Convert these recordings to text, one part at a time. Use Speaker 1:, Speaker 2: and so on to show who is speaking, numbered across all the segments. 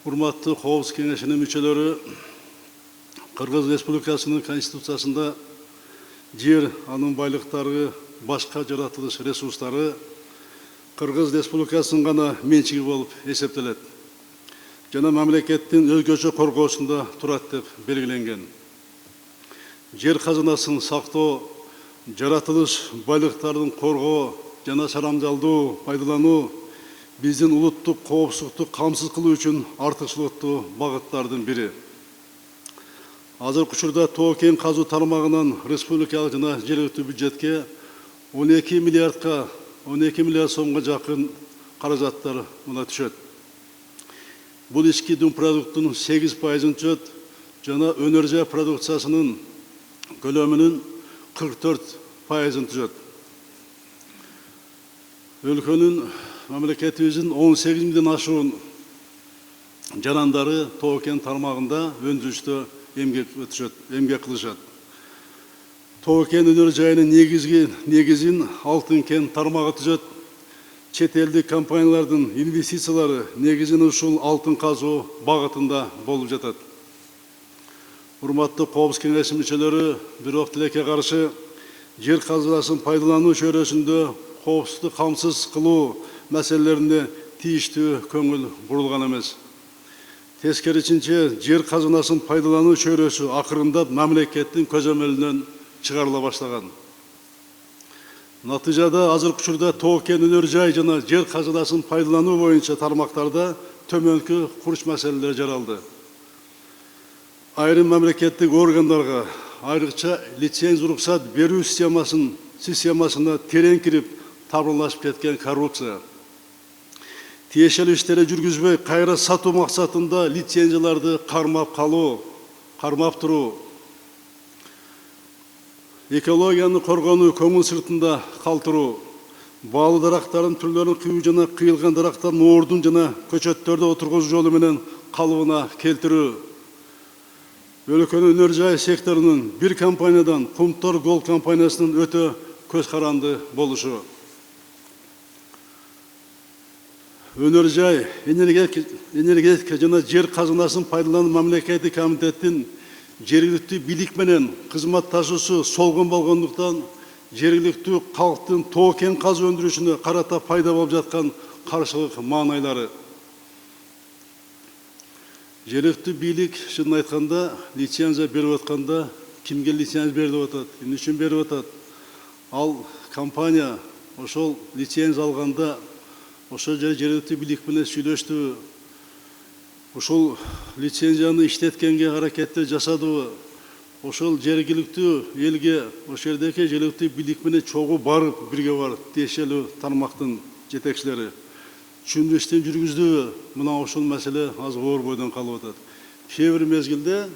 Speaker 1: Урматтуу Коопсуздук кеңешинин мүчөлөрү, Кыргыз Республикасынын Конституциясында жер, анын байлыктары, башка жаратылыш ресурстары Кыргыз Республикасынын гана менчиги болуп эсептелет. Жана мамлекеттин өзгөчө коргоосунда турат деп белгиленген. Жер казынасын сактоо, жаратылыш байлыктарын коргоо жана чарамдалдуу пайдалануу биздин улуттук коопсуздукту камсыз кылуу үчүн артыкчылыктуу багыттардын бири. Азыркы учурда тоо кен казуу тармагынан республикалык жана жергиликтүү бюджетке 12 миллиард сомго жакын каражаттар мына түшөт. Бул ички дүң продукттунун 8%-ын түшөт жана өнөр жай продукциясынын көлөмүнүн 44%-ын түшөт. Өлкөнүн мамлекетибиздин 18 миңден ашуун жарандары тоо кен тармагында өндүрүштө эмгек кылышат. Тоо кен өнөр жайынын негизин алтын кен тармагы түзөт. Чет элдик компаниялардын инвестициялары негизин ушул алтын казуу багытында болуп жатат. Урматтуу Коопсуздук кеңешинин мүчөлөрү, бирок тилекке каршы жер казынасын пайдалануу чөйрөсүндө коопсуздукту камсыз кылуу маселелерине тийиштүү көңүл бурулган эмес. Тескерисинче, жер казынасын пайдалануу чөйрөсү акырындап мамлекеттин көзөмөлүнөн чыгарыла баштаган. Натыйжада азыркы учурда тоо кен өнөр жай жана жер казынасын пайдалануу боюнча тармактарда төмөнкү курч маселелер жаралды. Айрым мамлекеттик органдарга айрыкча лицензия уруксат берүү системасына терең кирип табылашып кеткен коррупция. Тиешелүү иштерди жүргүзбөй кайра сатуу максатында лицензияларды кармап туруу. Экологияны коргонуу көңүл сыртында калтыруу. Баалы дарактардын түрлөрүн кыюу жана кыйылган дарактардын ордун жана көчөттөрдү отургузуу жолу менен калыбына келтирүү. Өлкөнүн өнөр жай секторунун бир компаниядан Кумтор Голд компаниясынын өтө көз каранды болушу. Өнөр жай, энергетика жана жер казынасын пайдалануу мамлекеттик комитеттин жергиликтүү бийлик менен кызматташуусу солгон болгондуктан жергиликтүү калктын тоо кен казуу өндүрүшүнө карата пайда болуп жаткан каршылык маанайлары. Жергиликтүү бийлик шынын айтканда лицензия берип атканда кимге лицензия берилип атат, эмне үчүн берип атат? Ал компания ошол лицензия алганда ошол жергиликтүү бийлик менен сүйлөштүбү? Ошол лицензияны иштеткенге аракеттер жасадыбы? Ошол жергиликтүү элге, ошол жердеги жергиликтүү бийлик менен чогуу барып, бирге барып, тиешелүү тармактын жетекчилери түшүндүрүштөн жүргүздүбү? Мына ошол маселе азыр оор бойдон калып атат. Кээ бир мезгилде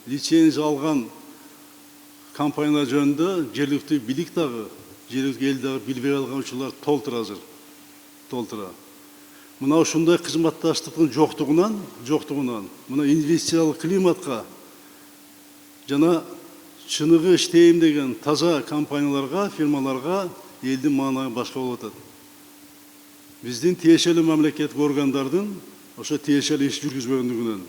Speaker 1: лицензия алган компаниялар жөнүндө жергиликтүү бийлик дагы, жергиликтүү эл дагы билбей калган учурлар толтура азыр. Мына ушундай кызматташтыктын жоктугунан мына инвестициялык климатка жана чыныгы иштейм деген таза компанияларга, фирмаларга элдин маанайы башка болуп атат. Биздин тиешелүү мамлекеттик органдардын ошо тиешелүү иш жүргүзбөгөндүгүнөн.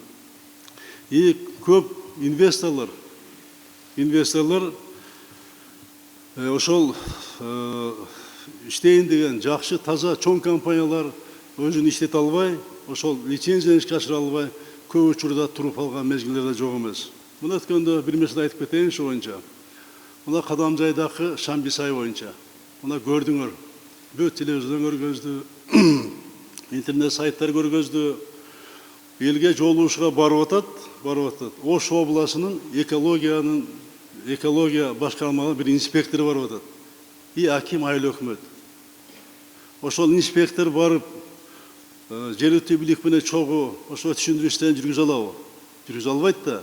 Speaker 1: Көп инвесторлор ошол иштейм деген жакшы, таза, чоң компаниялар өзүн иштете албай, ошол лицензияны ишке ашыра албай, көп учурда туруп алган мезгилдер да жок эмес. Мына өткөндө бир нерсе айтып кетейин ушу боюнча. Мына Кадамжайдагы Шамбисай боюнча. Мына көрдүңөр. Бүт телевизордон көргөздү, интернет сайттар көргөздү. Элге жолугушууга барып атат. Ош областынын экология башкармалыгынын бир инспектору барып атат. Аким айыл өкмөт. Ошол инспектор барып, жергиликтүү бийлик менен чогуу ошо түшүндүрүү иштерин жүргүзө алабы? Жүргүзө албайт да.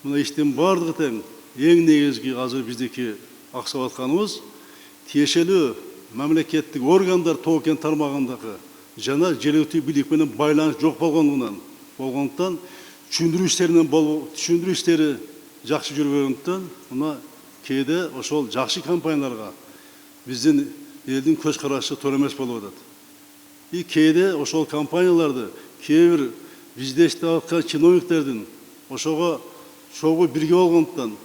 Speaker 1: Мына иштин бардыгы тең. Эң негизги азыр биздики аксап атканыбыз тиешелүү мамлекеттик органдар тоо кен тармагындагы жана жергиликтүү бийлик менен байланыш жок болгондуктан түшүндүрүү иштери жакшы жүрбөгөндүктөн мына кээде ошол жакшы компанияларга биздин элдин көз карашы туура эмес болуп атат. Кээде ошол компанияларды кээ бир бизде иштеп аткан чиновниктердин ошого чогуу бирге болгондуктан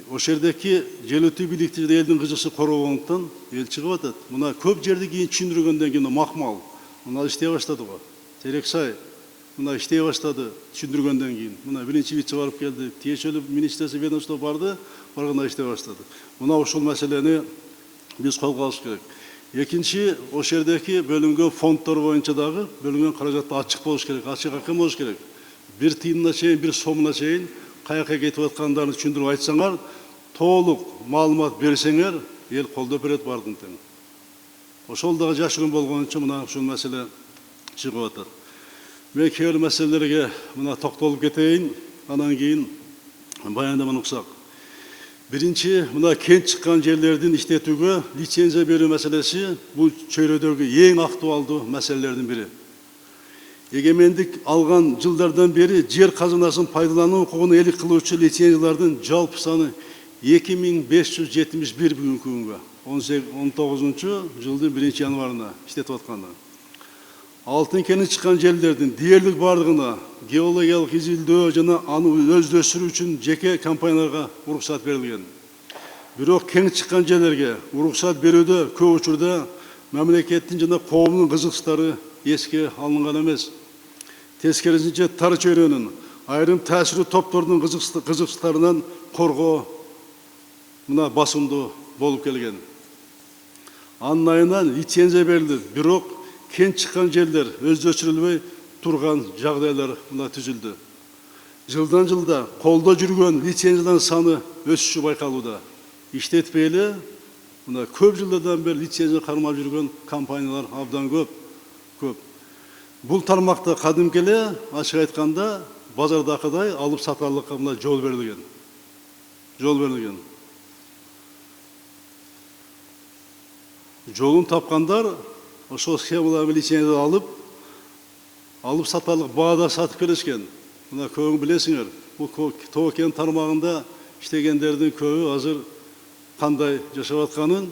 Speaker 1: ошол жердеки желөтүү бийликти элдин кызыкчылыгын коргогондуктан эл чыгып атат. Мына көп жерди кийин түшүндүргөндөн кийин макмал мына иштей баштады го. Терексай мына иштей баштады түшүндүргөндөн кийин. Мына биринчи вице барып келди. Тиешелүү министрси ведомство барды, барганда иштей баштады. Мына ушул маселени биз колго алыш керек. Экинчи, ошол жердеки бөлүнгөн фонддор боюнча дагы бөлүнгөн каражат ачык болуш керек, ачык акын болуш керек. Бир тыйынына чейин, бир сомуна чейин каяка кетип аткандарын түшүндүрүп айтсаңар, толук маалымат берсеңер, эл колдоп берет бардын тең. Ошол дагы жашыруун болгончо мына ушул маселе чыгып атат. Мен кээ бир маселелерге мына токтолуп кетейин, анан кийин баяндаманы уксак. Биринчи, мына кент чыккан жерлердин иштетүүгө лицензия берүү маселеси бул чөйрөдөгү эң актуалдуу маселелердин бири. Эгемендик алган жылдардан бери жер казынасын пайдалануу укугун ээлик кылуучу лицензиялардын жалпы саны 2571 бүгүнкү күнгө 19-жылдын 1-январына иштетип атканда. Алтын кени чыккан жерлердин дээрлик бардыгына геологиялык изилдөө жана аны өздөштүрүү үчүн жеке компанияларга уруксат берилген. Бирок кен чыккан жерлерге уруксат берүүдө көп учурда мамлекеттин жана коомдун кызыкчылыктары эске алынган эмес. Тескерисинче тар чөйрөнүн айрым таасирүү топтордун кызыкчылыктарынан коргоо мына басымдуу болуп келген. Анын айынан лицензия берилди, бирок кен чыккан жерлер өздөштүрүлбөй турган жагдайлар мына түзүлдү. Жылдан жылда колдо жүргөн лицензиялардын саны өсүшү байкалууда. Иштетпей эле мына көп жылдардан бери лицензия кармап жүргөн компаниялар абдан көп. Бул тармакта кадимки эле ачык айтканда базардакыдай алып сатарлыкка мына жол берилген. Жолун тапкандар ошол схемаларга лицензия алып сатарлык баада сатып келишкен. Мына көбүң билесиңер, бул Тоо кен тармагында иштегендердин көбү азыр кандай жашап атканын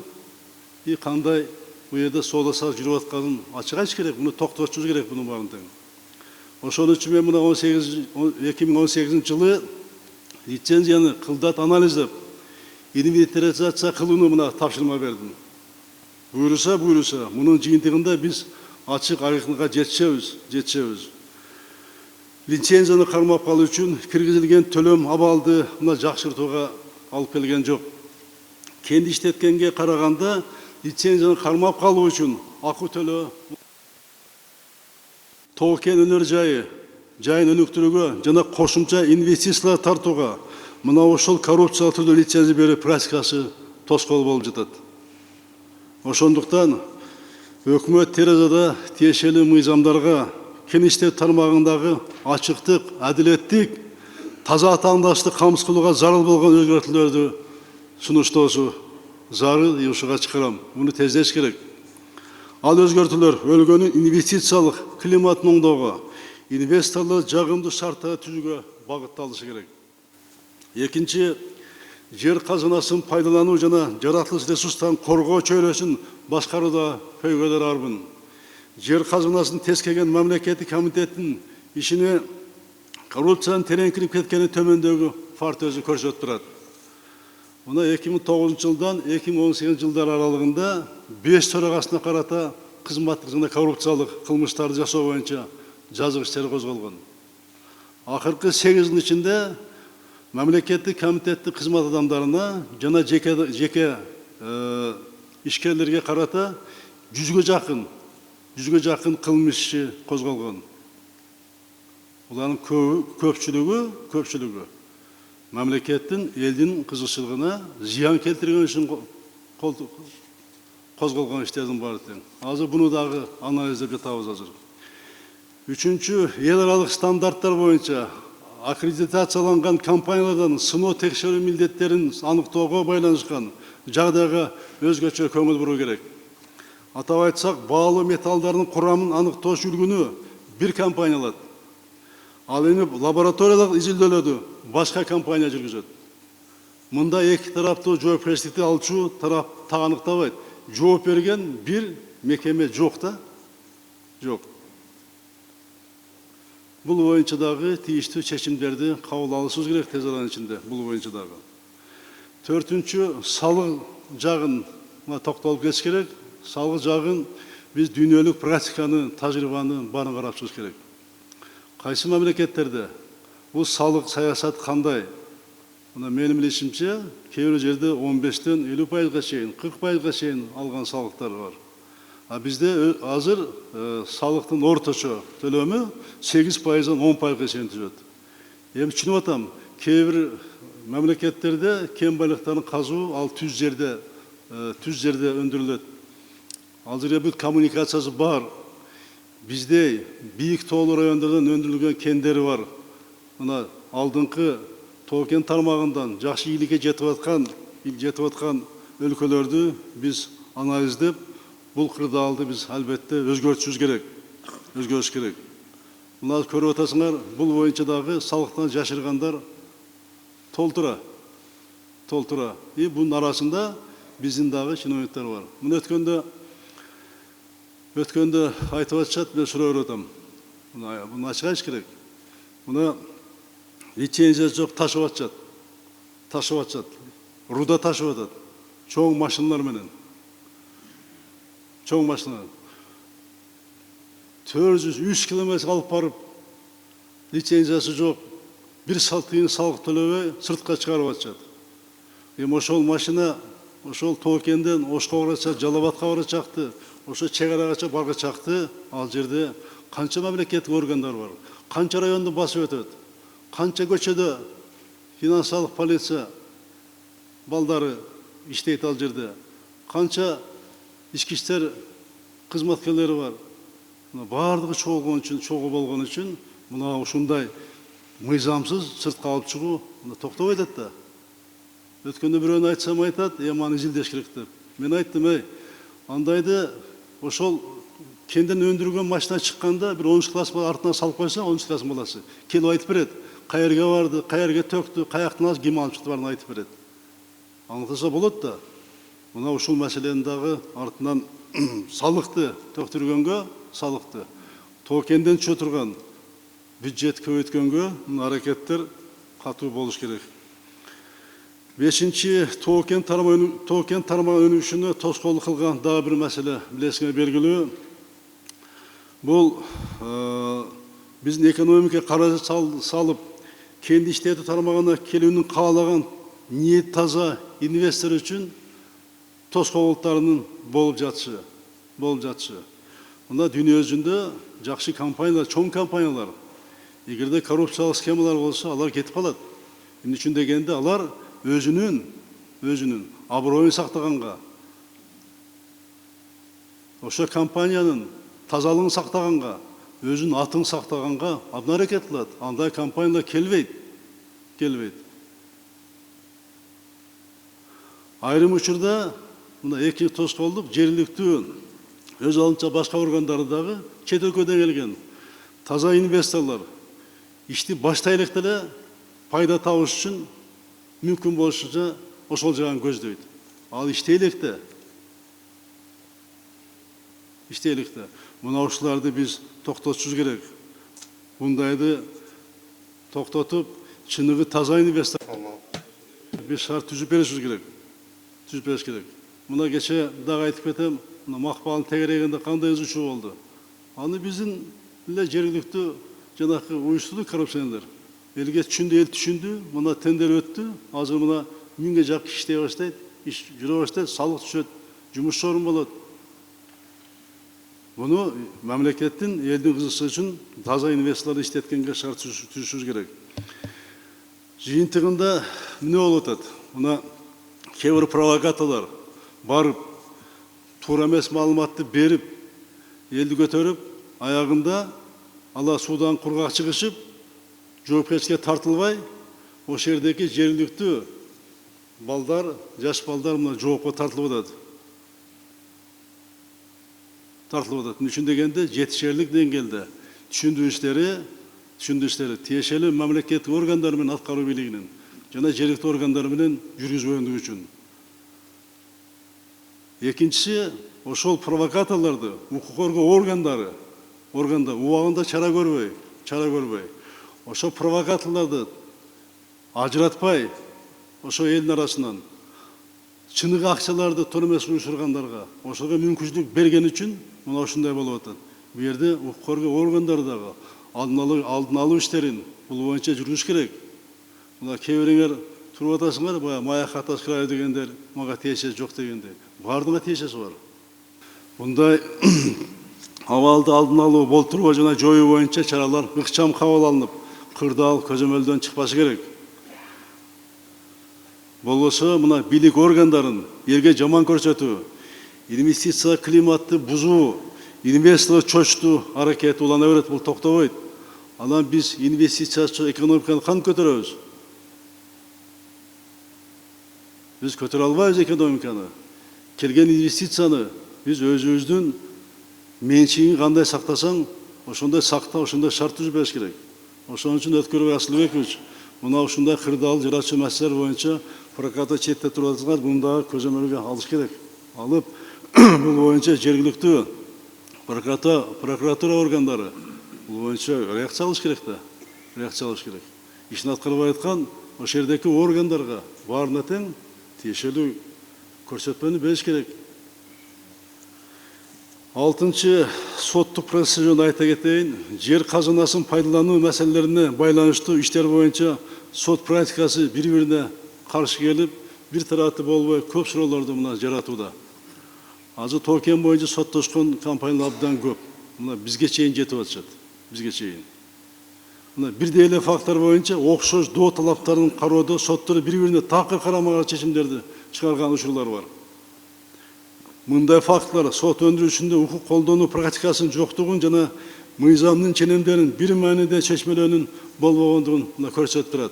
Speaker 1: и кандай бул жерде соода саттык жүрүп атканын ачык айтыш керек, муну токтотушубуз керек мунун баарын тең. Ошон үчүн мен мына 2018 жылы лицензияны кылдат анализдеп, инвентаризация кылууну мына тапшырма бердим. Буйруса, мунун жыйынтыгында биз ачык айкынга жетишебиз. Лицензияны кармап калуу үчүн киргизилген төлөм абалды мына жакшыртууга алып келген жок. Кенди иштеткенге караганда лицензияны кармап калуу үчүн акы төлөө Тоо кен өнөр жайын өнүктүрүүгө жана кошумча инвестициялар тартууга мына ошол коррупциялык түрдө лицензия берүү практикасы тоскоол болуп жатат. Ошондуктан өкмөт терезада тиешелүү мыйзамдарга кен иштетүү тармагындагы ачыктык, адилеттик, таза тандашты камсыз кылууга зарыл болгон өзгөртүүлөрдү сунуштоосу зарыл ушуга чакырам. Муну тездеш керек. Ал өзгөртүүлөр өлкөнүн инвестициялык климатын оңдоого, инвесторлор жагымдуу шарттар түзүүгө багытталышы керек. Экинчи, жер казынасын пайдалануу жана жаратылыш ресурстарын коргоо чөйрөсүн башкарууда көйгөйлөр арбын. Жер казынасын тескеген мамлекеттик комитеттин ишине коррупциянын тереңкирип кеткени төмөндөгү факт өзү көрсөтүп турат. Мына 2009 жылдан 2018 жылдар аралыгында 5 төрагасына карата кызматтык жана коррупциялык кылмыштарды жасоо боюнча жазык иштер козголгон. Акыркы 8 жылдын ичинде мамлекеттик комитеттин кызмат адамдарына жана жеке ишкерлерге карата 100ге жакын кылмыш иши козголгон. Булардын көпчүлүгү мамлекеттин элдин кызыкчылыгына зыян келтирген үчүн козголгон иштердин баары тең. Азыр буну дагы анализдеп жатабыз азыр. Үчүнчү, эл аралык стандарттар боюнча аккредитацияланган компаниялардан сыноо текшерүү милдеттерин аныктоого байланышкан жагдайга өзгөчө көңүл буруу керек. Атап айтсак, баалуу металлдардын курамын аныктооч үлгүнү бир компания алат. Ал эми лабораториялык изилдөөлөрдү башка компания жүргүзөт. Мында эки тараптуу жоопкерчиликти алчу тарап так аныктабайт. Жооп берген бир мекеме жок да. Жок. Бул боюнча дагы тийиштүү чечимдерди кабыл алышыбыз керек тез аранын ичинде. Бул боюнча дагы. Төртүнчү, салык жагына токтолуп кетиш керек. Салык жагын биз дүйнөлүк практиканы, тажрыйбаны баарын карап чыгыш керек. Кайсы мамлекеттерде бул салык саясат кандай? Мына менин билишимче, кээ бир жерде 15-тен 50%га чейин, 40%га чейин алган салыктар бар. А бизде азыр салыктын орточо төлөмү 8%-дан 10%га чейин түзөт. Эми түшүнүп атам, кээ бир мамлекеттерде кен байлыктарын казуу ал түз жерде өндүрүлөт. Ал жерде бүт коммуникациясы бар. Бизде бийик тоолуу райондордон өндүрүлгөн кендери бар. Мына алдыңкы тоо кен тармагынан жакшы ийгиликке жетип аткан өлкөлөрдү биз анализдеп, бул кырдаалды биз албетте өзгөртүшүбүз керек. Өзгөрүш керек. Мына көрүп атасыңар, бул боюнча дагы салыктан жашыргандар толтура. И бунун арасында биздин дагы чиновниктер бар. Мына өткөндө айтып атышат, мен суроо берип атам. Муну ачык айтыш керек. Мына лицензия жок ташып атышат. Руда ташып атат. Чоң машиналар менен. 403 километр алып барып, лицензиясы жок, бир тыйын салык төлөбөй сыртка чыгарып атышат. Эми ошол машина, ошол тоо кенден Ошко барачак, Жалал Абадка барачакты, ошо чек арагача баргачакты, ал жерде канча мамлекеттик органдар бар, канча районду басып өтөт, канча көчөдө финансылык полиция балдары иштейт ал жерде, канча ички иштер кызматкерлери бар. Баардыгы чогуу болгон үчүн мына ушундай мыйзамсыз сыртка алып чыгуу токтобой атат да. Өткөндө бирөөнү айтсам айтат, эми аны изилдеш керек деп. Мен айттым, андайды ошол кенден өндүргөн машина чыкканда бир 10 класс артынан салып койсо, 10 класс баласы келип айтып берет. Каерге барды, каерге төктү, каяктан алып ким алып чыкты барын айтып берет. Аңласа болот да. Мына ушул маселени дагы артынан салыкты төктүргөнгө, тоо кенден түшө турган бюджет көбөйткөнгө аракеттер катуу болуш керек. Бешинчи, тоо кен тармагы өнүгүшүнө тоскоолдук кылган дагы бир маселе билесиңер белгилүү. Бул биздин экономика каражат салып, кенди иштетүү тармагына келүүнүн каалаган ниет таза инвестор үчүн тоскоолдуктарынын болуп жатышы. Мына дүйнө жүзүндө жакшы компаниялар, чоң компаниялар, эгерде коррупциялык схемалар болсо, алар кетип калат. Эмне үчүн дегенде, алар өзүнүн аброюн сактаганга, ошо компаниянын тазалыгын сактаганга, өзүнүн атын сактаганга абдан аракет кылат. Андай компаниялар келбейт. Айрым учурда мына эки тоскоолдук жергиликтүү өз алдынча башка органдары дагы чет өлкөдөн келген таза инвесторлор ишти баштайлык деле пайда табыш үчүн мүмкүн болушунча ошол жагын көздөйт. Ал иштейлик да. Мына ушуларды биз токтотушубуз керек. Бундайды токтотуп, чыныгы таза инвестор биз шарт түзүп беришибиз керек. Мына кече дагы айтып кетем, макпалдын тегерегинде кандай ызычуу болду. Аны биздин эле жергиликтүү жанакы уюштуруу коррупционерлер. Элге эл түшүндү, мына тендер өттү, азыр мына 1000ге жак киши иштей баштайт, иш жүрө баштайт, салык түшөт, жумуш орун болот. Буну мамлекеттин элдин кызыкчысы үчүн таза инвесторлорду иштеткенге шарт түзүшүбүз керек. Жыйынтыгында эмне болуп атат? Мына кээ бир провокаторлор барып, туура эмес маалыматты берип, элди көтөрүп, аягында ала суудан кургак чыгышып, жоопкерчиликке тартылбай, ошол жердеги жергиликтүү балдар, жаш балдар мына жоопко тартылып атат. Үчүн дегенде жетишерлик деңгээлде түшүндүү иштери тиешелүү мамлекеттик органдар менен аткаруу бийлигинин жана жергиликтүү органдар менен жүргүзбөгөндүгү үчүн. Экинчиси, ошол провокаторлорду укук коргоо органдары убагында чара көрбөй, чара көрбөй. Ошо провокаторларды ажыратпай, ошо элдин арасынан чыныгы акчаларды төрөмөс уюштургандарга ошого мүмкүнчүлүк берген үчүн мына ушундай болуп атат. Бу жерде укук коргоо органдары дагы алдын алуу иштерин бул боюнча жүргүзүш керек. Мына кээ бириңер туруп атасыңар, баягы маяк хатас край дегендер, мага тиешеси жок дегендер. Бардыгына тиешеси бар. Мындай абалды алдын алуу, болтуруу жана жоюу боюнча чаралар ыкчам кабыл алынып, кырдаал көзөмөлдөн чыкпашы керек. Болбосо мына бийлик органдарын элге жаман көрсөтүү, инвестиция климатты бузуу, инвестор чочтуу аракети улана берет, бул токтобойт. Анан биз инвестициячы экономиканы кантип көтөрөбүз? Биз көтөрө албайбыз экономиканы. Келген инвестицияны биз өзүбүздүн менчигин кандай сактасаң, ошондой сакта, ошондой шарт түзүп бериш керек. Ошон үчүн Өткөрбай Асылбекович мына ушундай кырдаал жарачуу маселелер боюнча прокатта четте туруп атасыңар, буну дагы көзөмөлгө алыш керек. Алып, бул боюнча жергиликтүү прокуратура органдары бул боюнча реакция алыш керек да, реакция алыш керек. Ишин аткарбай аткан ошол жердеги органдарга баарына тең тиешелүү көрсөтмөнү бериш керек. Алтынчы соттук процесс жөнүндө айта кетейин. Жер казынасын пайдалануу маселелерине байланыштуу иштер боюнча сот практикасы бири-бирине каршы келип, бир тарапты болбой көп суроолорду мына жаратууда. Азыр тоо кен боюнча соттошкон компаниялар абдан көп. Мына бизге чейин жетип атышат. Бизге чейин. Мына бирдей эле фактор боюнча окшош доо талаптарын кароодо соттор бири-бирине такыр карама каршы чечимдерди чыгарган учурлар бар. Мындай фактылар сот өндүрүшүндө укук колдонуу практикасынын жоктугун жана мыйзамдын ченемдерин бир мааниде чечмелөөнүн болбогондугун көрсөтүп турат.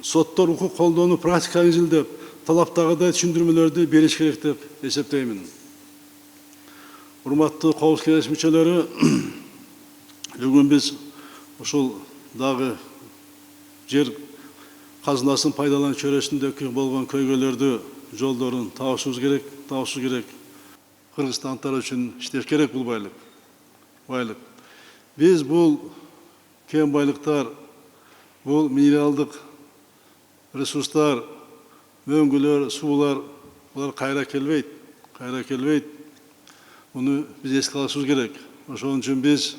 Speaker 1: Соттор укук колдонуу практиканы изилдеп, талаптагыдай түшүндүрмөлөрдү бериш керек деп эсептеймин. Урматтуу Коопсуздук кеңеш мүчөлөрү, бүгүн биз ушул дагы жер казынасын пайдалануу чөйрөсүндөгү болгон көйгөйлөрдү жолдорун табышыбыз керек. Кыргызстандықтар үчүн иштеш керек бул байлык. Биз бул кен байлыктар, бул минералдык ресурстар, мөңгүлөр, суулар, булар кайра келбейт. Буну биз эске алышыбыз керек. Ошон үчүн биз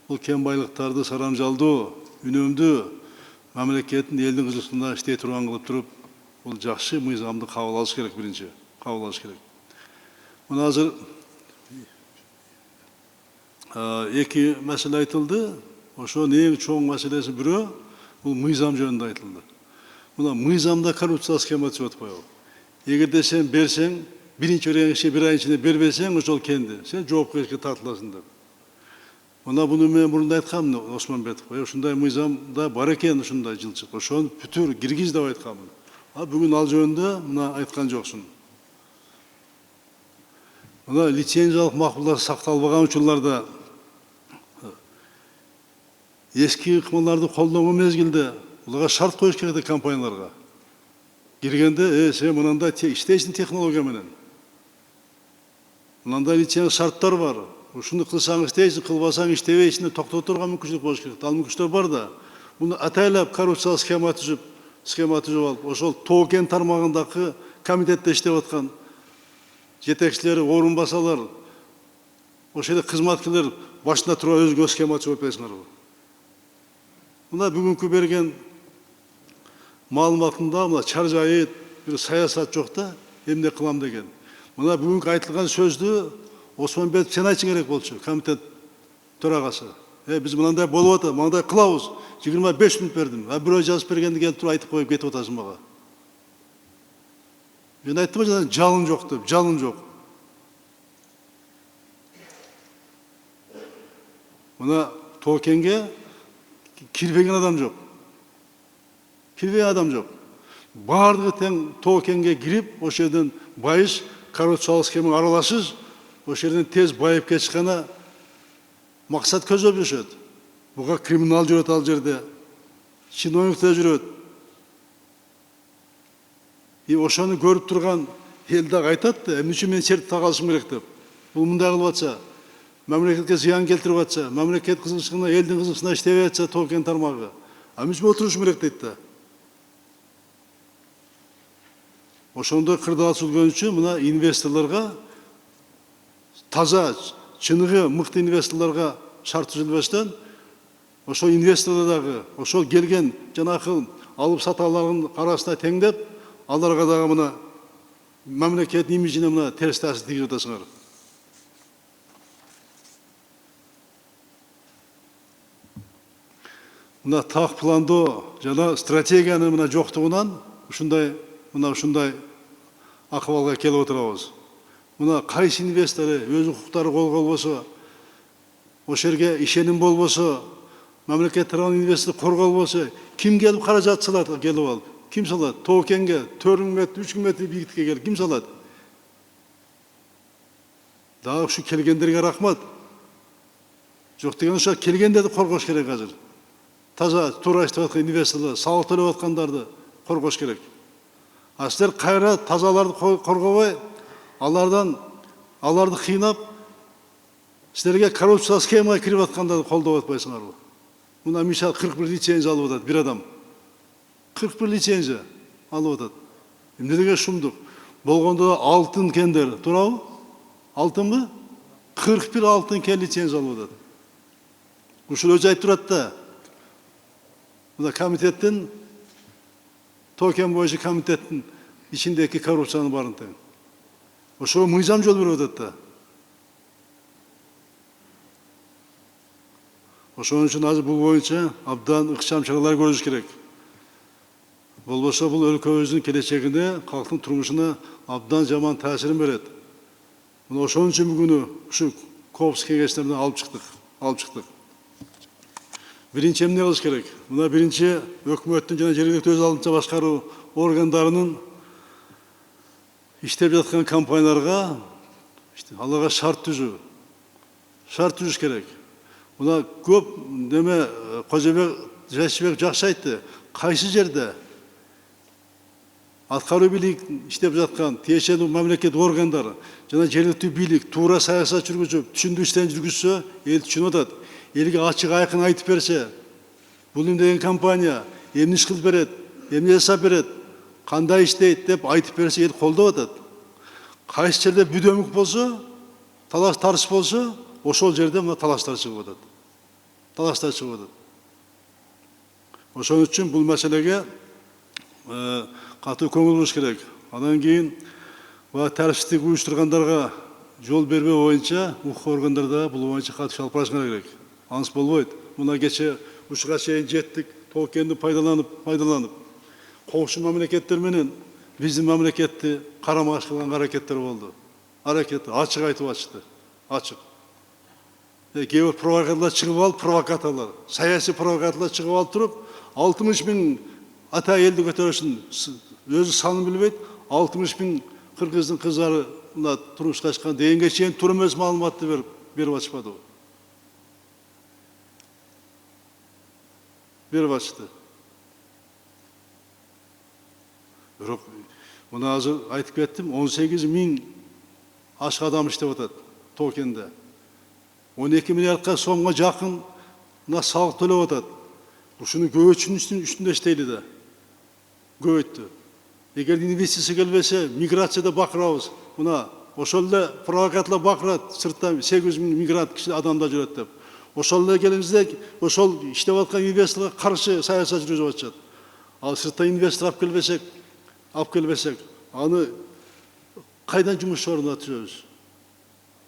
Speaker 1: бул кен байлыктарды сарамжалдуу, үнөмдүү мамлекеттин элдин кызыкчылыгына иштей турган кылып туруп, бул жакшы мыйзамды кабыл алыш керек, биринчи кабыл алыш керек. Мына азыр эки маселе айтылды. Ошонун эң чоң маселеси бирөө бул мыйзам жөнүндө айтылды. Мына мыйзамда коррупция схема түзүп атпайбы? Эгерде сен берсең, биринчи реңиши бир ай ичинде бербесең, ошол кенди сен жоопкерчиликке тартыласың деп. Мына буну мен мурунда айткам, Осмонбетов. Ушундай мыйзамда бар экен, ушундай жылчык. Ошону бүтүр киргиз деп айтканмын. Бүгүн ал жөнүндө мына айткан жоксуң. Мына лицензиялык макулдар сакталбаган учурларда эски ыкмаларды колдонгон мезгилде буларга шарт коюш керек компанияларга. Киргенде, сен мынандай иштейсиң технология менен. Мынандай лицензия шарттар бар. Ушуну кылсаң иштейсиң, кылбасаң иштебейсиң деп токтото турган мүмкүнчүлүк болуш керек. Ал мүмкүнчүлүктөр бар да. Буну атайлап коррупциялык схема түзүп алып, ошол тоо кен тармагындагы комитетте иштеп аткан жетекчилери, орун басалар, ошол эле кызматкерлер башында туруп өзгө схема түзүп атпайсыңарбы? Мына бүгүнкү берген маалыматында мына чар жайыт, бир саясат жок да, эмне кылам деген. Мына бүгүнкү айтылган сөздү Осмонбетов сен айтышың керек болчу, комитет төрагасы. Биз мындай болуп атат, мындай кылабыз. 25 мүнөт бердим. Бирөө жазып бергенди келип туруп айтып коюп кетип атасың мага. Мен айттым жана жалын жок деп, жалын жок. Мына тоо кенге кирбеген адам жок. Бардыгы тең тоо кенге кирип, ошол жерден байыш, коррупциялык схемага аралашып, ошол жерден тез байып кетишкана максат көздөп жүрүшөт. Буга криминал жүрөт ал жерде, чиновниктер жүрөт. Ошону көрүп турган эл дагы айтат да, эмне үчүн мен сертификат алышым керек деп. Бул мындай кылып атса, мамлекетке зыян келтирип атса, мамлекет кызыкчылыгына, элдин кызыкчылыгына иштебей атса, тоо-кен тармагы. Эмне отуруш керек дейт да. Ошондой кырдаал сүргөн үчүн мына инвесторлорго таза, чыныгы мыкты инвесторлорго шарт түзүлбөстөн, ошол инвесторлордагы, ошол келген жанакы алып саталардын арасына теңдеп, аларга дагы мына мамлекет имиджине мына терс таасир тийгип атасыңар. Мына так пландоо жана стратегиянын мына жоктугунан ушундай акыбалга келип отурабыз. Мына кайсы инвестору өз укуктары колго албосо, ошол жерге ишеним болбосо, мамлекет тарабынан инвестор корголбосо, ким келип каражат салат келип алып? Ким салат? Тоо-кенге 4000 метр, 3000 метр бийиктикке келип ким салат? Дагы ушу келгендерге рахмат. Жок деген ошо келгендерди коргош керек азыр. Таза туура иштеп аткан инвесторлор, салык төлөп аткандарды коргош керек. А силер кайра тазаларды коргобой, аларды кыйнап, силерге коррупциялык схемага кирип аткандарды колдоп атпайсыңарбы? Мына мисалы 41 лицензия алып атат бир адам. 41 лицензия алып атат. Эмнеге шумдук? Болгондо алтын кендер, туурабы? Алтынбы? 41 алтын кен лицензия алып атат. Ушул өзү айтып турат да. Мына комитеттин, тоо-кен боюнча комитеттин ичиндеги коррупциянын барын тең. Ошого мыйзам жол берип атат да. Ошон үчүн азыр бул боюнча абдан ыкчам чаралар көрүш керек. Болбосо бул өлкөбүздүн келечегине, калктын турмушуна абдан жаман таасирин берет. Мына ошон үчүн бүгүнү ушу коопсуз кеңештеринен алып чыктык. Биринчи эмне кылыш керек? Мына биринчи өкмөттүн жана жергиликтүү өз алдынча башкаруу органдарынын иштеп жаткан компанияларга аларга шарт түзүш керек. Мына көп неме Кожобек Жайшыбек жакшы айтты. Кайсы жерде аткаруу бийлик иштеп жаткан тиешелүү мамлекет органдары жана жергиликтүү бийлик туура саясат жүргүзүп, түшүндүү иштен жүргүзсө, эл түшүнүп атат. Элге ачык айкын айтып берсе, бул эмдеген компания эмне иш кылып берет, эмне жасап берет, кандай иштейт деп айтып берсе, эл колдоп атат. Кайсы жерде бүдөмүк болсо, талаш тарыш болсо, ошол жерде мына талаштар чыгып атат. Ошон үчүн бул маселеге катуу көңүл буруш керек. Андан кийин тартиптик уюштургандарга жол бербөө боюнча укук органдарда бул боюнча катуу шалпырашыңар керек. Ансы болбойт. Мына кече ушуга чейин жеттик, тоо-кенди пайдаланып, коңшу мамлекеттер менен биздин мамлекетти карама-каршы кылган аракеттер болду. Ачык айтып атышты. Ачык. Кээ бир провокаторлор чыгып алып, саясий провокаторлор чыгып алып туруп, 60 000 ата элди көтөрүшүн өзү санын билбейт, 60 000 кыргыздын кыздары мына турмушка чыккан дегенге чейин туура эмес маалыматты берип атышпадыбы? Берип атышты. Бирок мына азыр айтып кеттим, 18 000 ашык адам иштеп атат тоо-кенде. 12 миллиардка сомго жакын мына салык төлөп атат. Ушуну көбөйтүүнүн үстүндө иштейли да. Көбөйттү. Эгер инвестиция келбесе, миграцияда бакырабыз. Мына ошол эле провокаторлор бакырат, сырттан 8 000 мигрант киши адамдар жүрөт деп. Ошол эле келиңизде, ошол иштеп аткан инвесторго каршы саясат жүргүзүп атышат. Ал сырттан инвестор алып келбесек, аны кайдан жумуш ордуна түзөбүз?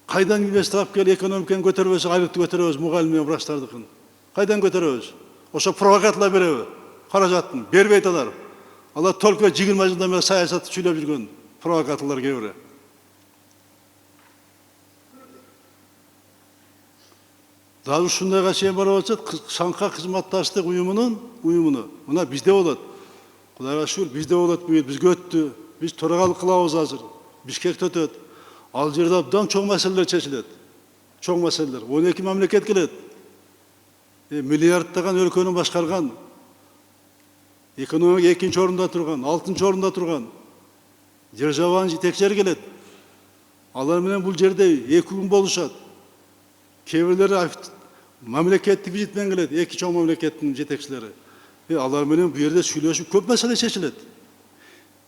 Speaker 1: Кайдан инвестор алып келип экономиканы көтөрбөсөк, айлыкты көтөрөбүз, мугалим менен врачтардыкын? Кайдан көтөрөбүз? Ошо провокаторлор береби? Каражатын бербейт алар. Алар только 20 жылдан бери саясатты чүйлөп жүргөн провокаторлор кээ бири. Дагы ушундайга чейин барып атышат, Шаңка кызматташтык уюмуну мына бизде болот. Кудайга шүгүр, бизде болот, бизге өттү. Биз төрагалык кылабыз азыр. Бишкекте өтөт. Ал жерде абдан чоң маселелер чечилет. Чоң маселелер. 12 мамлекет келет. Миллиардтаган өлкөнү башкарган, экономика 2-нчи орунда турган, 6-нчы орунда турган державанын жетекчилери келет. Алар менен бул жерде 2 күн болушат. Кейбіреулері мемлекеттік визитмен келеді, екі чоң мемлекеттің жетекшілері. Алар менен bu yerде сүйлөшүп көп маселе чечилет.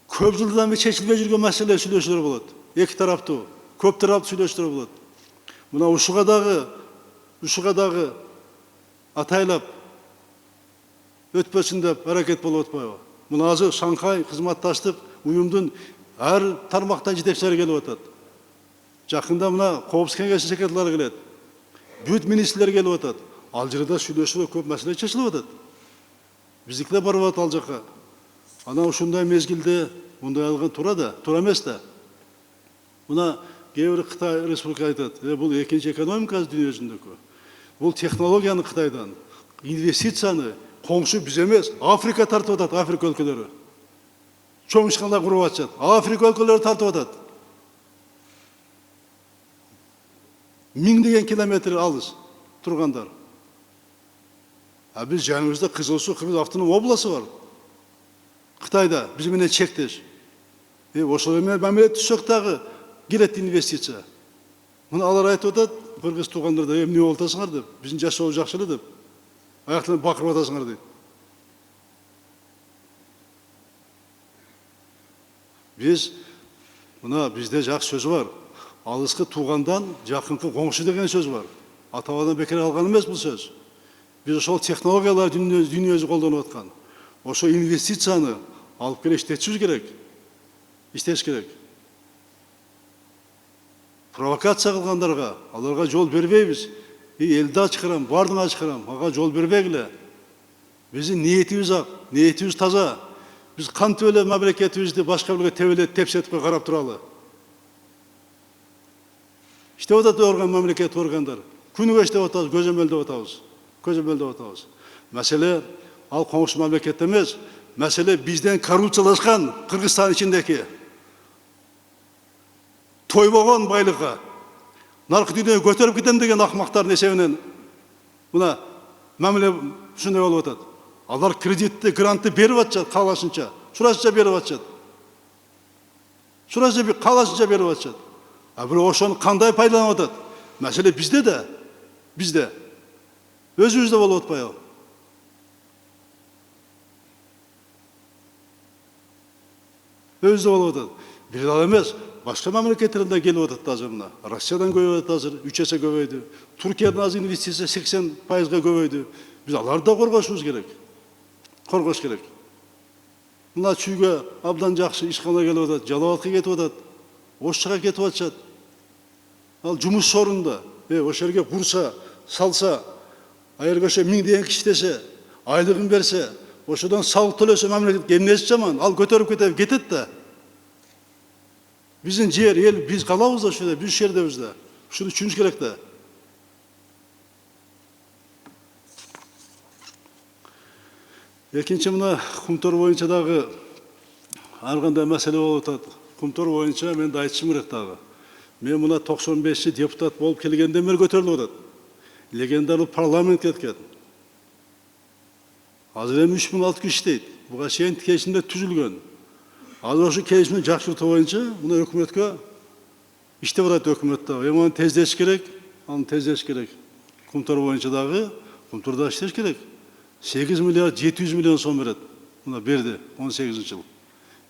Speaker 1: Көп жылдан бери чечилбей жүргөн маселе сүйлөшүүлөр болот. Эки тараптуу, көп тараптуу сүйлөшүүлөр болот. Мына ушуга дагы атайлап өтпөсүн деп аракет болуп атпайбы? Мына азыр Шанхай кызматташтык уюмдун ар тармактан жетекчилери келип атат. Жакында мына Коопсуздук кеңешинин секретарлары келет. Бүт министрлер келип атат. Ал жерде сүйлөшүүлөр көп маселе чечилип атат. Биздикилер барып атат ал жака. Ана ушундай мезгилде мындай алган тура да, тура эмес да. Мына кээ бир Кытай республика айтат, бул экинчи экономика дүйнө жүзүндөгү. Бул технологияны Кытайдан, инвестицияны коңшу биз эмес, Африка тартып атат, Африка өлкөлөрү. Чоң ишкана куруп атышат. Африка өлкөлөрү тартып атат. 1000 километр алыс тургандар. Biz жаныбызда Кызыл Суу Кыргыз автоном обласы бар. Кытайда биз менен чектеш. Ошол менен мамиле түзсөк дагы келет инвестиция. Мына алар айтып атат, кыргыз туугандарда эмне болуп атасыңар деп, биздин жашоо жакшы эле деп. Аяктан бакырып атасыңар дейт. Мына бизде жакшы сөз бар. Алыскы туугандан жакынкы коңшу деген сөз бар. Ата-бабадан бекер алган эмес бул сөз. Biz ошол технологиялар дүйнөсү колдонуп аткан. Ошо инвестицияны алып келип иштетишибиз керек. Иштеш керек. Провокация кылгандарга, аларга жол бербейбиз. Элди ачкырам, бардыгын ачкырам, ага жол бербегиле. Биздин ниетибиз ак, ниетибиз таза. Биз кантип эле мамлекетибизди башка бирге тебелеп тепсетип карап туралы. Иштеп атат мамлекет органдар. Күнүгө иштеп атабыз, көзөмөлдөп атабыз. Мәселе ал коңшу мамлекет эмес, мәселе бизден коррупциялашкан Кыргызстан ичиндеги тойбогон байлыкка наркы дүйнөгө көтөрүп кетем деген акмактардын эсебинен мына мамиле ушундай болуп атат. Алар кредитти, грантты берип атышат каалашынча, сурашынча берип атышат. Каалашынча берип атышат. Бирок ошону кандай пайдаланып атат? Мәселе бизде. Өзүбүздө болуп атпайбы? Өзүбүздө болуп атат. Бир дал эмес, башка мамлекеттерден келип атат азыр мына. Россиядан көбөйүп атат азыр, 3 эсе көбөйдү. Туркиядан азыр инвестиция 80%га көбөйдү. Биз аларды да коргошубуз керек. Коргош керек. Мына чүйгө абдан жакшы ишкана келип атат, Жалал абадка кетип атат, Ош жака кетип атышат. Ал жумуш орунда, ошол жерге курса, салса, айырга ошо 1000 киши иштесе, айлыгын берсе, ошодон салык төлөсө мамлекетке эмнеси жаман? Ал көтөрүп кетет да. Биздин жер, эл, биз калабыз да ошо жерде, биз жердебиз да. Ушуну түшүнүш керек да. Экинчи мына Кумтор боюнча дагы ар кандай маселе болуп атат. Кумтор боюнча мен да айтышым керек дагы. Мен мына 95 депутат болуп келгенден бери көтөрүлүп атат. Легендарлы парламент кеткен. Азыр эми 3600 киши иштейт. Буга чейин келишимдер түзүлгөн. Азыр ошо келишимди жакшыртуу боюнча мына өкмөткө иштеп атат өкмөт дагы. Эми аны тездетиш керек. Кумтор боюнча дагы, Кумтордо иштеш керек. 8 миллиард 700 миллион сом берет. Мына берди 18-жыл.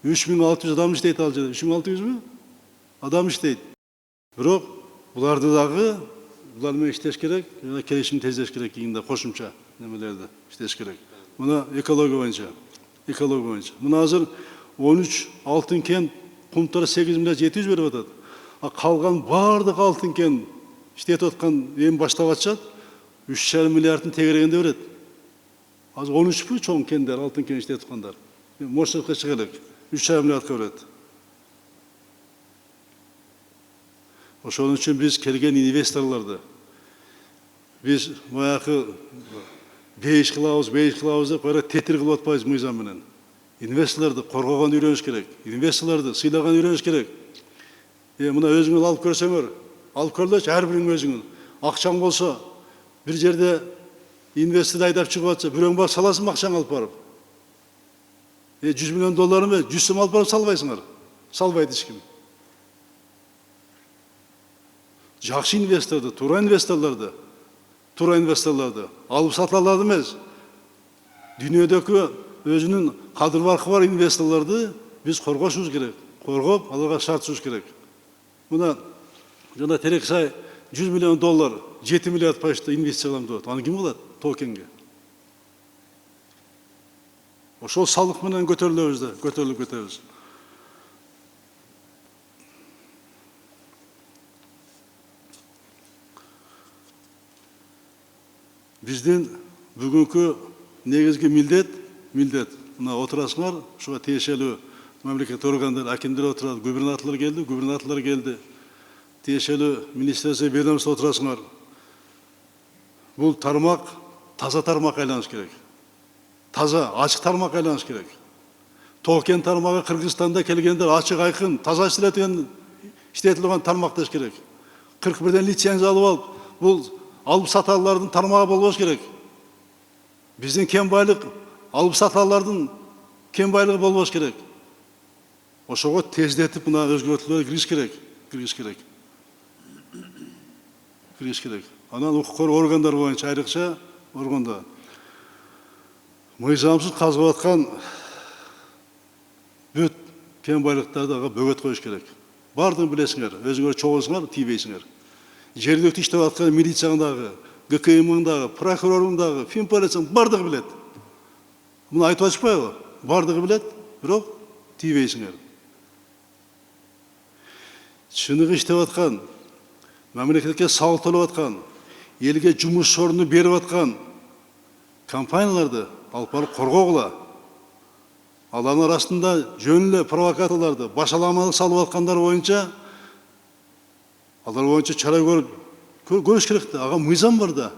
Speaker 1: 3600 адам иштейт ал жерде. 3600 адам иштейт. Бирок буларды дагы булар менен иштеш керек, жана келишимди тездетиш керек кийинде кошумча немелерди иштеш керек. Мына экология боюнча. Мына азыр 13 алтын кен Кумтор 8 миллиард 700 берип атат. Калган бардык алтын кен иштетип аткан эми баштап атышат. 3,5 миллиарддын тегерегинде берет. Азыр 13 чоң кендер, алтын кен иштетип аткандар. Мощностька чыга элек. 3,5 миллиардка берет. Ошон үчүн биз келген инвесторлорду биз баягы бейиш кылабыз деп тетир кылып атпайбыз мыйзам менен. Инвесторлорду коргогон үйрөнүш керек. Инвесторлорду сыйлаган үйрөнүш керек. Мына өзүңөр алып көрсөңөр, алып көрөлөчү ар бириң өзүңөр. Акчаң болсо, бир жерде инвестор айдап чыгып атса, бирөөң барып саласың акчаңды алып барып. 100 миллион доллар эмес, 100 сом алып барып салбайсыңар. Салбайт эч ким. жакшы инвесторду, туура инвесторлорду алып сата алады эмес. Дүйнөдөгү өзүнүн кадыр баркы бар инвесторлорду биз коргошубуз керек. Коргоп, аларга шарт түзүш керек. Мына жана Терексай $100 миллион, 7 миллиард пайызда инвестиция кылам деп атат. Аны ким кылат? Токенге. Ошол салык менен көтөрүлүп кетебиз. Биздин бүгүнкү негизги милдет, мына отурасыңар, ушуга тиешелүү мамлекеттик органдар, акимдер отурат, губернаторлор келди, тиешелүү министрлер ведомство отурасыңар. Бул тармак таза тармак айланыш керек. Таза, ачык тармак айланыш керек. Токен тармагы Кыргызстанда келгендер ачык айкын, таза иштетилген тармак деш керек. 41 лицензия алып бул алып саталардын тармагы болбош керек. Биздин кен байлык алып саталардын кен байлыгы болбош керек. Ошого тездетип мына өзгөртүүлөр кириш керек. Анан укук коргоо органдары боюнча айрыкча органда мыйзамсыз казып аткан бүт кен байлыктарды бөгөт коюш керек. Бардыгын билесиңер, өзүңөр чогулсуңар, тийбейсиңер. Жергиликтүү иштеп аткан милицияңдагы, ГКМдагы, прокуроруңдагы, финполицияң бардыгы билет. Муну айтып атышпайбы? Бардыгы билет, бирок тийбейсиңер. Чыныгы иштеп аткан, мамлекетке салык төлөп аткан, элге жумуш орнун берип аткан компанияларды алып барып коргогула. Алардын арасында жөн эле провокаторлорду, башаламалык салып аткандар боюнча алар боюнча чара көрүш керек да. Ага мыйзам бар да.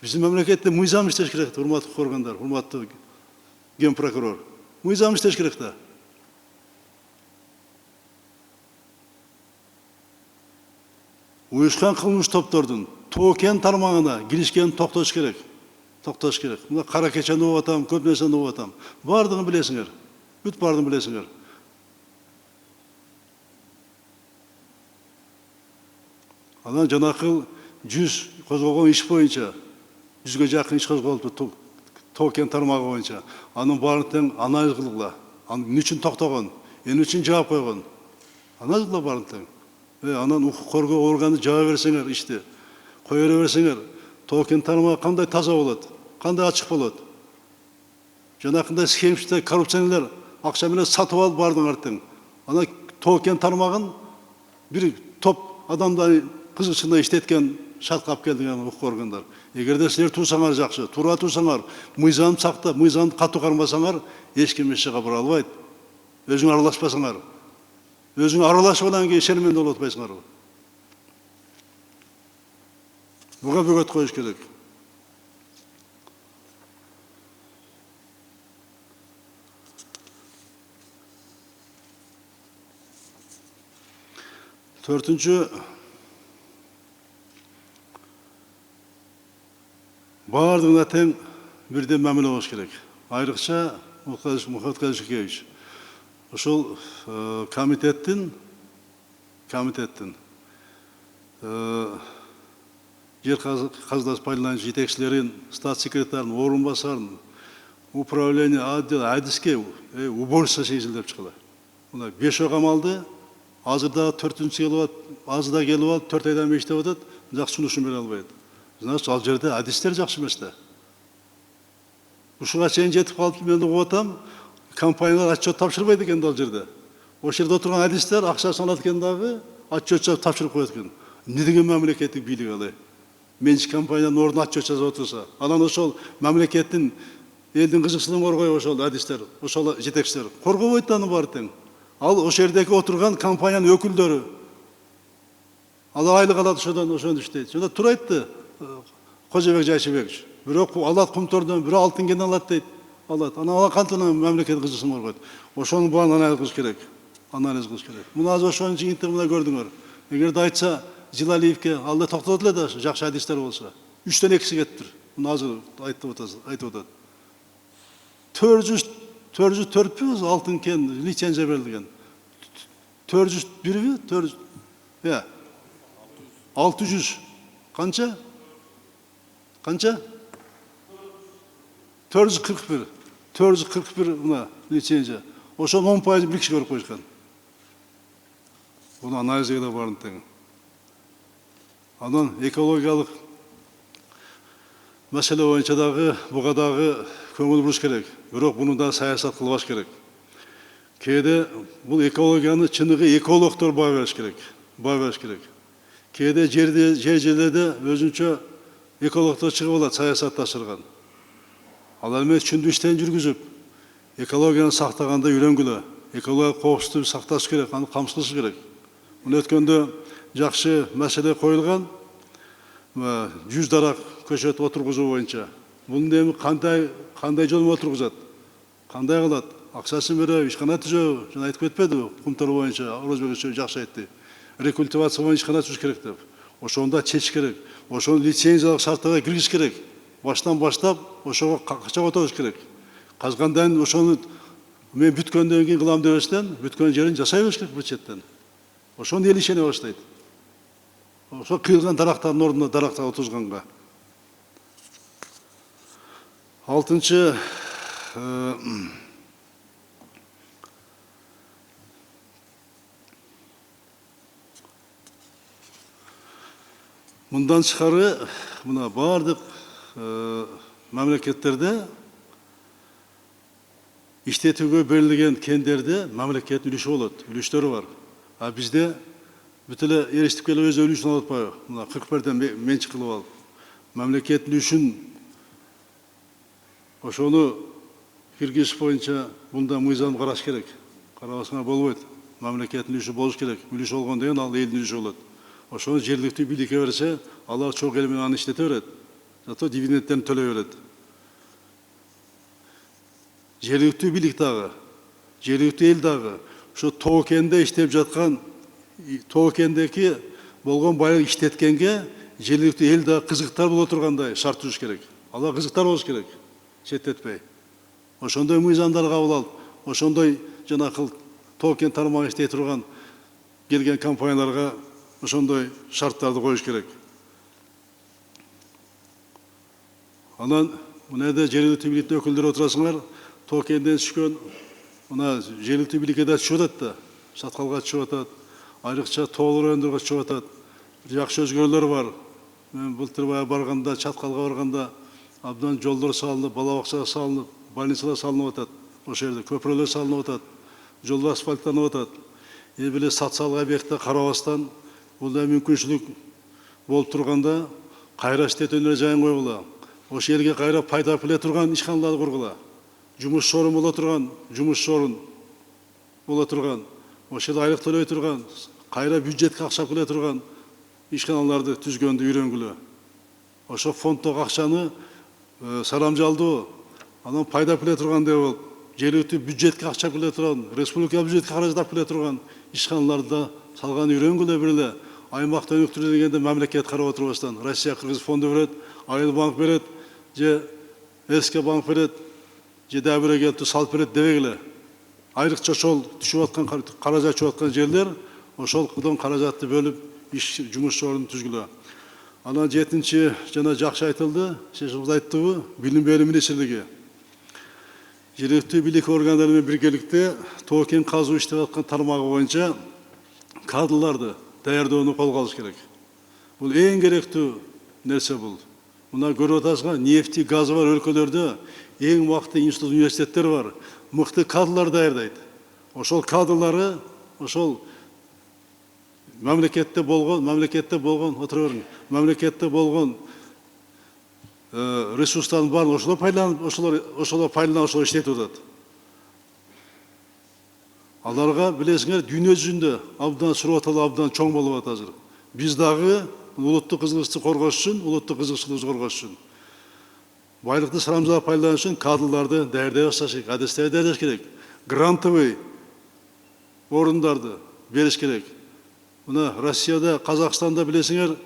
Speaker 1: Биздин мамлекетте мыйзам иштеш керек, урматтуу органдар, урматтуу ген прокурор. Мыйзам иштеш керек да. Уюшкан кылмыш топтордун токен тармагына киришкенин токтош керек. Мына кара кечени угуп атам, көп нерсени угуп атам. Бардыгын билесиңер. Бүт бардыгын билесиңер. Анан жанакы 100 козголгон иш боюнча 100ге жакын иш козголупту токен тармагы боюнча. Анын баарын тең анализ кылгыла. Эмне үчүн токтогон, эмне үчүн жаап койгон. Анализ кылгыла баарын тең. Анан укук коргоо органы жаап берсеңер ишти, кое берсеңер, токен тармагы кандай таза болот, кандай ачык болот. Жанакындай схемчилер, коррупционерлер акча менен сатып алып бардыңар тең. Ана токен тармагын бир топ адамдар кызыкчылыгына иштеткен шартка алып келген укук органдар. Эгерде силер туусаңар жакшы, туура туусаңар, мыйзамды сактап, мыйзамды катуу кармасаңар, эч ким эч жака бара албайт. Өзүң аралашпасаңар. Өзүң аралашып кийин шерменде болуп атпайсыңар. Буга бөгөт коюш керек. Төртүнчү, бардыгына тең бирден мамиле болуш керек. Айрыкча Мухат Казжикевич ошол комитеттин жер казынасы пайдалануучу жетекчилерин, стат секретарын, орун басарын, управление отдел, адиске уборщица сезилдеп чыккыла. Мына 5 ой камалды, азырда 4-чү келип атат, азырда келип алып 4 айдан бери иштеп атат, жакшы сунушун бере албайт. Значит, ал жерде адистер жакшы эмес да. Ушуга чейин жетип калып мен угуп атам, компаниялар отчет тапшырбайт экен ал жерде. Ошол жерде отурган адистер акчасын алат экен дагы, отчет жазып тапшырып коет экен. Эмне деген мамлекеттик бийлик ал? Менчик компаниянын ордуна отчет жазып отурса, анан ошол мамлекеттин элдин кызыкчылыгын коргой ошол адистер, ошол жетекчилер. Коргобойт аны баары тең. Ал ошол жердеги отурган компаниянын өкүлдөрү. Алар айлык алат ошондон иштейт. Жана туура айтты Кожобек Жайчыбекович. Бирок алат кумтордон, бирок алтын кенден алат дейт. Алат. Анан алар кантип мамлекет кызыкчылыгын коргойт? Ошонун баарын анализ кылыш керек. Муну азыр ошонун жыйынтыгын мына көрдүңөр. Эгерде айтса Жилалиевке алда токтотот эле да жакшы адистер болсо. 3төн 2си кетиптир. Муну азыр айтып атат. 404 алтын кен лицензия берилген. 401 400 600 қанша? Қанша? 441. 441 мына лицензия. Ошон 10% бір киши көріп қойышқан. Бұны анализге де барын тең. Анан экологиялық мәселе бойынша дағы, бұға дағы көңіл бұрыш керек. Бирок бұны да саясат қылбаш керек. Кейде бұл экологияны чыныгы экологтор баа бериш керек. Кейде жерлерде өзүнчө экологтор чыгып алат саясатта ашырган. Алар менен түшүндүү иштен жүргүзүп, экологияны сактаганда үйрөнгүлө. Экология коопсуздугун сакташ керек, аны камсыз кылыш керек. Мына өткөндө жакшы маселе коюлган. 100 дарак көчөт отургузуу боюнча. Бунун эми кандай жол менен отургузат? Кандай кылат? Акчасын берип, ишкана түзөбү? Жана айтып кетпедиби? Кумтор боюнча Орозбек жакшы айтты. Рекультивация боюнча ишкана түзүш керек деп. Ошондо чечиш керек. Ошону лицензиялык шарттарга киргизиш керек. Баштан баштап ошого акча отуруш керек. Казгандан ошону мен бүткөндөн кийин кылам дебестен, бүткөн жерин жасай бериш керек бюджеттен. Ошону эл ишене баштайт. Ошо кыйылган дарактардын ордуна дарактар отурганга. 6-нчы мындан тышкары мына бардык мамлекеттерде иштетүүгө берилген кендерде мамлекет үлүшү болот, үлүштөрү бар. А бизде бүт эле эрештип келип өз үлүшүн алып атпайбы? Мына 41ден менчик кылып алып. Мамлекет үлүшүн ошону киргизиш боюнча мында мыйзам караш керек. Карабасаңар болбойт. Мамлекеттин үлүшү болуш керек. Үлүш болгон деген ал элдин үлүшү болот. Ошону жергиликтүү бийликке берсе, алар чоң эл менен аны иштете берет. Зато дивидендтерин төлөй берет. Жергиликтүү бийлик дагы, жергиликтүү эл дагы ушу тоо кенде иштеп жаткан, тоо кендеги болгон байлык иштеткенге жергиликтүү эл дагы кызыктар боло тургандай шарт түзүш керек. Алар кызыктар болуш керек, четтетпей. Ошондой мыйзамдар кабыл алып, ошондой жанакыл тоо кен тармагы иштей турган келген компанияларга ошондой шарттарды коюш керек. Анан мына жерде жергиликтүү бийликтин өкүлдөрү отурасыңар, тоо кенден түшкөн мына жергиликтүү бийликке да түшүп атат да, саткалга түшүп атат, айрыкча тоолор өндүргө түшүп атат. Жакшы өзгөрүүлөр бар. Мен былтыр барганда, Чаткалга барганда абдан жолдор салынып, бала бакчалар салынып, больницалар салынып атат. Ошол жерде көпүрөлөр салынып атат, жолдор асфальттанып атат. Эл эле социалдык объектте карабастан бул да мүмкүнчүлүк болуп турганда кайра иштетүүнү жайын койгула. Ошол элге кайра пайда келе турган ишканаларды кургула. Жумуш орун боло турган, ошол айлык төлөй турган, кайра бюджетке акча келе турган ишканаларды түзгөндү үйрөнгүлө. Ошо фонддогу акчаны саламжалдуу, анан пайда келе турган деп болуп, жергиликтүү бюджетке акча келе турган, республика бюджетке каражат келе турган ишканаларды салган үйрөнгүлө. Бир эле аймакта өнүктүрүү дегенде мамлекет карап отурбастан, Россия Кыргыз фонду берет, Айыл банк берет, же СК банк берет, же дагы бирөө келип салып берет дебей эле. Айрыкча ошол түшүп аткан каражат түшүп аткан жерлер, ошолдон каражатты бөлүп жумуш орун түзгүлө. Анан 7-нчи жана жакшы айтылды, сиз айттыңызбы, билим берүү министрлиги. Жергиликтүү бийлик органдары менен биргеликте тоо кен казуу иштеп аткан тармагы боюнча кадрларды даярдоону колго алыш керек. Бул эң керектүү нерсе бул. Мына көрүп атасыздар, нефти, газы бар өлкөлөрдө эң мыкты институт, университеттер бар. Мыкты кадрлар даярдайт. Ошол кадрлары, ошол мамлекетте болгон ресурстардын баарын ошолор пайдаланып иштетип атат. Аларга билесиңер, дүйнө жүзүндө абдан суроо абдан чоң болуп атат азыр. Биз дагы улуттук кызыкчылыкты коргош үчүн, байлыкты саламжалап пайдалануу үчүн кадрларды даярдай башташ керек, адестерди даярдаш керек, грантовый орундарды бериш керек. Мына Россияда, Казакстанда билесиңер,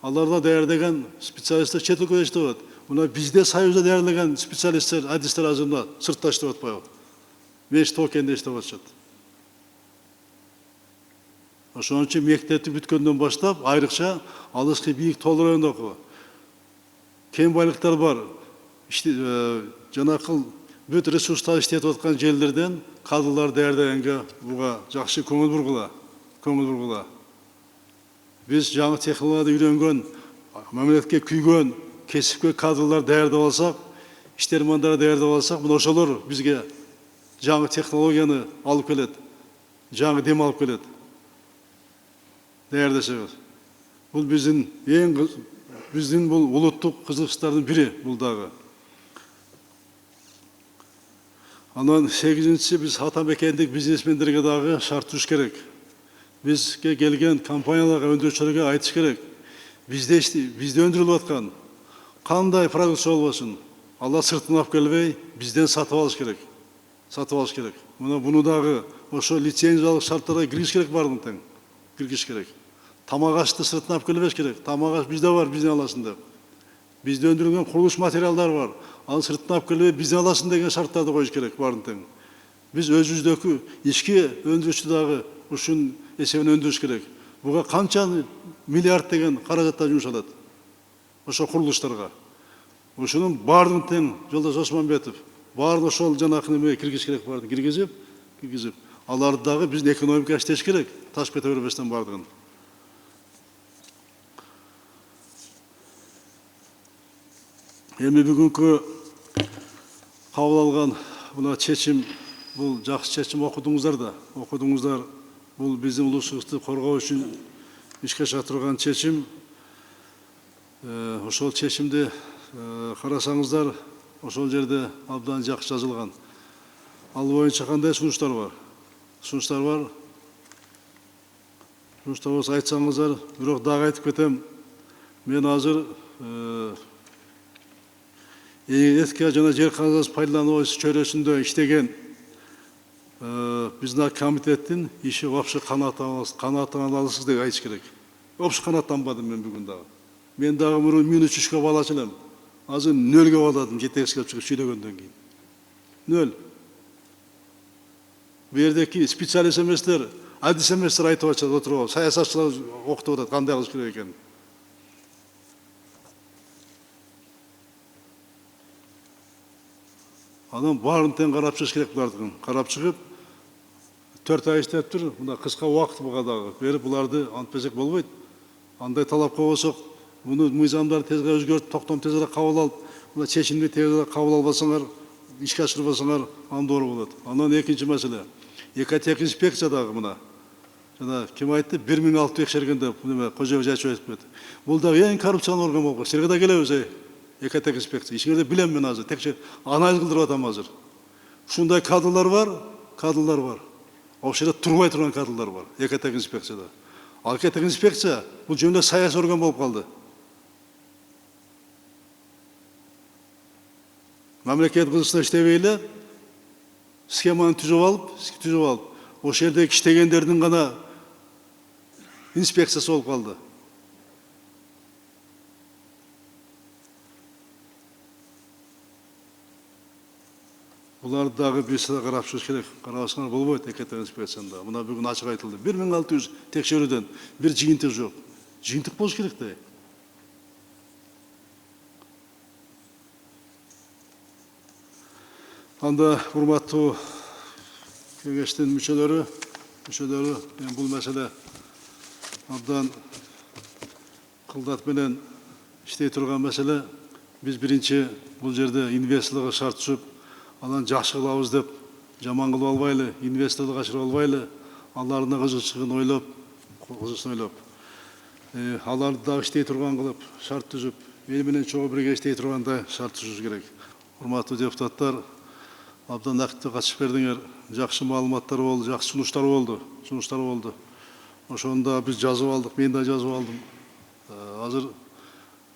Speaker 1: аларда даярдаган специалисттер чет өлкөдө иштеп атат. Мына бизде Союзда даярдаган специалисттер, адистер азырында сыртта иштеп атпайбы? Тоо кенде иштеп атышат. Ошон үчүн мектепти бүткөндөн баштап айрыкча алыскы бийик тоол районунда окугу. Кем байлыктар бар. Жанакыл бүт ресурстар иштетип аткан жерлерден кадрлар даярдагенге буга жакшы көңүл бургула. Биз жаңы технологияда үйрөнгөн, мамлекетке күйгөн, кесипке кадрлар даярдап алсак, иштермандар даярдап алсак, мына ошолор бизге жаңы технологияны алып келет, жаңы дем алып келет. Даярдашабыз. Бул биздин бул улуттук кызыкчылыктардын бири бул дагы. Анан 8-нчиси биз атамекендик бизнесмендерге дагы шарт түзүш керек. Бизге келген компанияларга, өндүрүүчүлөргө айтыш керек. Бизде өндүрүлүп аткан кандай продукция болбосун, алар сыртынан алып келбей, бизден сатып алыш керек. Мына буну дагы ошо лицензиялык шарттарга киргизиш керек, бардын тең. Киргизиш керек. Тамак ашты сыртынан алып келбеш керек. Тамак аш бизде бар, бизден аласың деп. Бизде өндүрүлгөн курулуш материалдар бар. Аны сыртынан алып келбей, бизден аласың деген шарттарды коюш керек, бардын тең. Биз өзүбүздөгү ички өндүрүүчү дагы ушун эсебинен өндүрүш керек. Буга канча миллиард деген каражаттар жумшалат. Ошо курулуштарга. Ушунун бардын тең Жолдош Осмонбетов баарын ошол жанакы немеге киргизиш керек, барды киргизип, аларды дагы биздин экономика иштеш керек, ташып кете бербестен бардыгын. Эми бүгүнкү кабыл алган мына чечим, бул жакшы чечим, окудуңуздар. Бул биздин улуусубузду коргоо үчүн ишке ашырылган чечим. Ошол чечимди карасаңыздар, ошол жерде абдан жакшы жазылган. Ал боюнча кандай сунуштар бар? Сунуштар болсо айтсаңыздар, бирок дагы айтып кетем. Мен азыр энергетика жана жер казынасы пайдалануу чөйрөсүндө иштеген биздин комитеттин иши вообще канааттанбадысыз деп айтыш керек. Вообще канааттанбадым мен бүгүн дагы. Мен дагы мурун мен учушка балачы элем. Азыр нөлгө баладым жетекчилеп чыгып сүйлөгөндөн кийин. Нөл. Бу жердеки специалист эместер, адис эместер айтып атышат, отуруп, саясатчылар окутуп атат, кандай кылыш керек экенин. Анан баарын тең карап чыгыш керек, булардын. Карап чыгып, 4 ай иштеп тур, мына кыска убакыт буга дагы берип, буларды антпесек болбойт. Андай талап койсок, буну мыйзамдарды тезге өзгөртүп, токтом тезирээк кабыл алып, мына чечимди тезирээк кабыл албасаңар, ишке ашырбасаңар, анда доор болот. Анан экинчи маселе. Экотех инспекция дагы мына. Жана ким айтты? 1600 текшерген деп, неме, Кожоев Жайчев айтып кетти. Бул дагы эң коррупциялык орган болгон. Силерге да келебиз, экотех инспекция. Ишиңерди билем мен азыр, текшер анализ кылдырып атам азыр. Ушундай кадрлар бар. Ошол жерде турбай турган кадрлар бар, экотех инспекцияда. Ал экотех инспекция бул жөнүндө саясий орган болуп калды. Мамлекет кызыкчылыгына иштебей эле схеманы түзүп алып, ошол жердеги иштегендердин гана инспекциясы болуп калды. Буларды дагы биз карап чыгыш керек. Карабасаңар болбойт экотех инспекциясында. Мына бүгүн ачык айтылды. 1600 текшерүүдөн бир жыйынтык жок. Жыйынтык болуш керек да. Анда урматтуу кеңештин мүчөлөрү, бул маселе абдан кылдат менен иштей турган маселе. Биз биринчи бул жерде инвесторлорго шарт түзүп, анан жакшы кылабыз деп жаман кылып албайлы, инвесторлорду качырып албайлы, алардын кызыкчылыгын ойлоп, аларды дагы иштей турган кылып, шарт түзүп, эл менен чогуу бирге иштей тургандай шарт түзүш керек. Урматтуу депутаттар, абдан активдүү катышып бердиңер. Жакшы маалыматтар болду, жакшы сунуштар болду. Ошондо биз жазып алдык, мен да жазып алдым. Азыр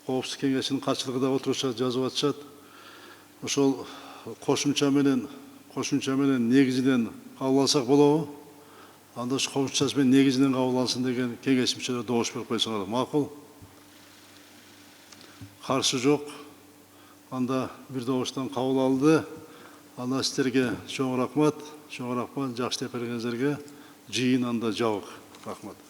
Speaker 1: Коопсуздук кеңешинин катчылыгы да отурушат, жазып атышат. Ошол кошумча менен негизинен кабыл алсак болобу? Анда ушу кошумчасы менен негизинен кабыл алынсын деген кеңеш мүчөлөрү добуш берип койсоңор макул. Каршы жок. Анда бир добуштан кабыл алды. Анда сиздерге чоң рахмат, жакшы деп бергениңиздерге. Жыйын анда жабык. Рахмат.